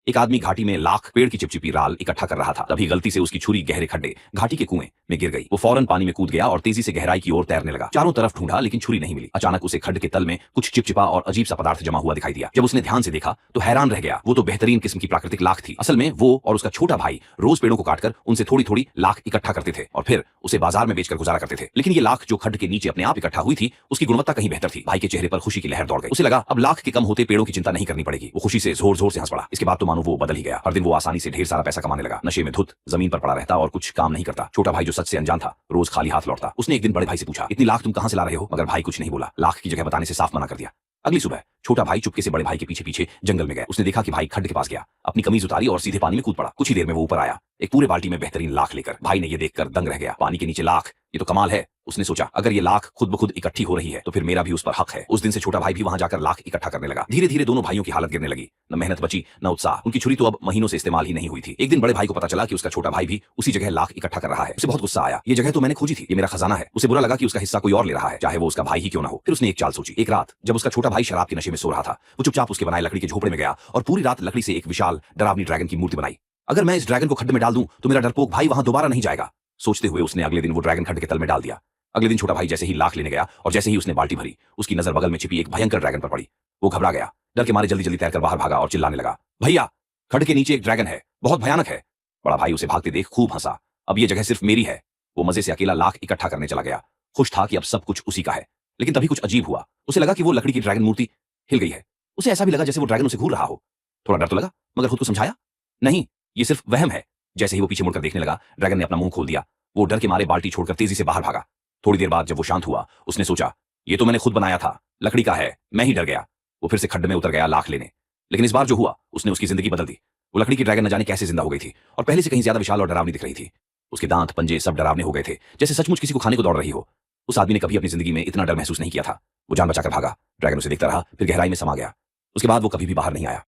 एक आदमी घाटी में लाख पेड़ की चिपचिपी राल इकट्ठा कर रहा था। तभी गलती से उसकी छुरी गहरे खड्डे घाटी के कुएं में गिर गई। वो फौरन पानी में कूद गया और तेजी से गहराई की ओर तैरने लगा। चारों तरफ ढूंढा लेकिन छुरी नहीं मिली। अचानक उसे खड्ड के तल में कुछ चिपचिपा और अजीब सा पदार्थ जमा हुआ दिखाई दिया। जब उसने ध्यान से देखा तो हैरान रह गया। वो तो बेहतरीन किस्म की प्राकृतिक लाख थी। असल में वो और उसका छोटा भाई रोज पेड़ों को काटकर उनसे थोड़ी थोड़ी लाख इकट्ठा करते थे और फिर उसे बाजार में बेचकर गुजारा करते थे। लेकिन ये लाख जो खड्ड के नीचे अपने आप इकट्ठा हुई थी, उसकी गुणवत्ता कहीं बेहतर थी। भाई के चेहरे पर खुशी की लहर दौड़ गई। उसे लगा अब लाख के कम होते पेड़ों की चिंता नहीं करनी पड़ेगी। वो खुशी से जोर जोर से हंस पड़ा। इसके बाद तो मानो वो बदल ही गया। हर दिन वो आसानी से ढेर सारा पैसा कमाने लगा। नशे में धुत जमीन पर पड़ा रहता और कुछ काम नहीं करता। छोटा भाई जो सच से अनजान था, रोज खाली हाथ लौटता। उसने एक दिन बड़े भाई से पूछा, इतनी लाख तुम कहां से ला रहे हो? मगर भाई कुछ नहीं बोला। लाख की जगह बताने से साफ मना कर दिया। अगली सुबह छोटा भाई चुपके से बड़े भाई के पीछे पीछे जंगल में गया। उसने देखा कि भाई खड्ड के पास गया, अपनी कमीज उतारी और सीधे पानी में कूद पड़ा। कुछ ही देर में वो ऊपर आया, एक पूरे बाल्टी में बेहतरीन लाख लेकर। भाई ने ये देखकर दंग रह गया। पानी के नीचे लाख, ये तो कमाल है। उसने सोचा, अगर ये लाख खुद ब खुद इकट्ठी हो रही है तो फिर मेरा भी उस पर हक है। उस दिन से छोटा भाई भी वहां जाकर लाख इकट्ठा करने लगा। धीरे धीरे दोनों भाइयों की हालत गिरने लगी। न मेहनत बची न उत्साह। उनकी छुरी तो अब महीनों से इस्तेमाल ही नहीं हुई थी। एक दिन बड़े भाई को पता चला कि उसका छोटा भाई भी उसी जगह लाख इकट्ठा कर रहा है। उसे बहुत गुस्सा आया। ये जगह तो मैंने खोजी थी, ये मेरा खजाना है। उसे बुरा लगा कि उसका हिस्सा कोई और ले रहा है, चाहे वो उसका भाई ही क्यों ना हो। फिर उसने एक चाल सोची। एक रात जब उसका छोटा भाई शराब के नशे में सो रहा था, वो चुपचाप उसके बनाए लकड़ी के झोपड़े में गया और पूरी रात लकड़ी से एक विशाल डरावनी ड्रैगन की मूर्ति बनाई। अगर मैं इस ड्रैगन को खड्ड में डाल दूं तो मेरा डरपोक भाई वहां दोबारा नहीं जाएगा। सोचते हुए उसने अगले दिन वो ड्रैगन खड्ड के तल में डाल दिया। अगले दिन छोटा भाई जैसे ही लाख लेने गया और जैसे ही उसने बाल्टी भरी, उसकी नजर बगल में छिपी एक भयंकर ड्रैगन पर पड़ी। वो घबरा गया। डर के मारे जल्दी जल्दी तैरकर बाहर भागा और चिल्लाने लगा, भैया खड्ड के नीचे एक ड्रैगन है, बहुत भयानक है। बड़ा भाई उसे भागते देख खूब हंसा। अब ये जगह सिर्फ मेरी है। वो मजे से अकेला लाख इकट्ठा करने चला गया। खुश था कि अब सब कुछ उसी का है। लेकिन तभी कुछ अजीब हुआ। उसे लगा कि वो लकड़ी की ड्रैगन मूर्ति हिल गई है। उसे ऐसा भी लगा जैसे वो ड्रैगन उसे घूर रहा हो। थोड़ा डर तो लगा, मगर खुद को समझाया, नहीं ये सिर्फ वहम है। जैसे ही वो पीछे मुड़कर देखने लगा, ड्रैगन ने अपना मुंह खोल दिया। वो डर के मारे बाल्टी छोड़कर तेजी से बाहर भागा। थोड़ी देर बाद जब वो शांत हुआ, उसने सोचा, ये तो मैंने खुद बनाया था, लकड़ी का है, मैं ही डर गया। वो फिर से खड्ड में उतर गया लाख लेने। लेकिन इस बार जो हुआ उसने उसकी जिंदगी बदल दी। वो लकड़ी की ड्रैगन न जाने कैसे जिंदा हो गई थी और पहले से कहीं ज्यादा विशाल और डरावनी दिख रही थी। उसके दांत पंजे सब डरावने हो गए थे, जैसे सचमुच किसी को खाने को दौड़ रही हो। उस आदमी ने कभी अपनी जिंदगी में इतना डर महसूस नहीं किया था। वो जान बचाकर भागा। ड्रैगन उसे देखता रहा, फिर गहराई में समा गया। उसके बाद वो कभी भी बाहर नहीं आया।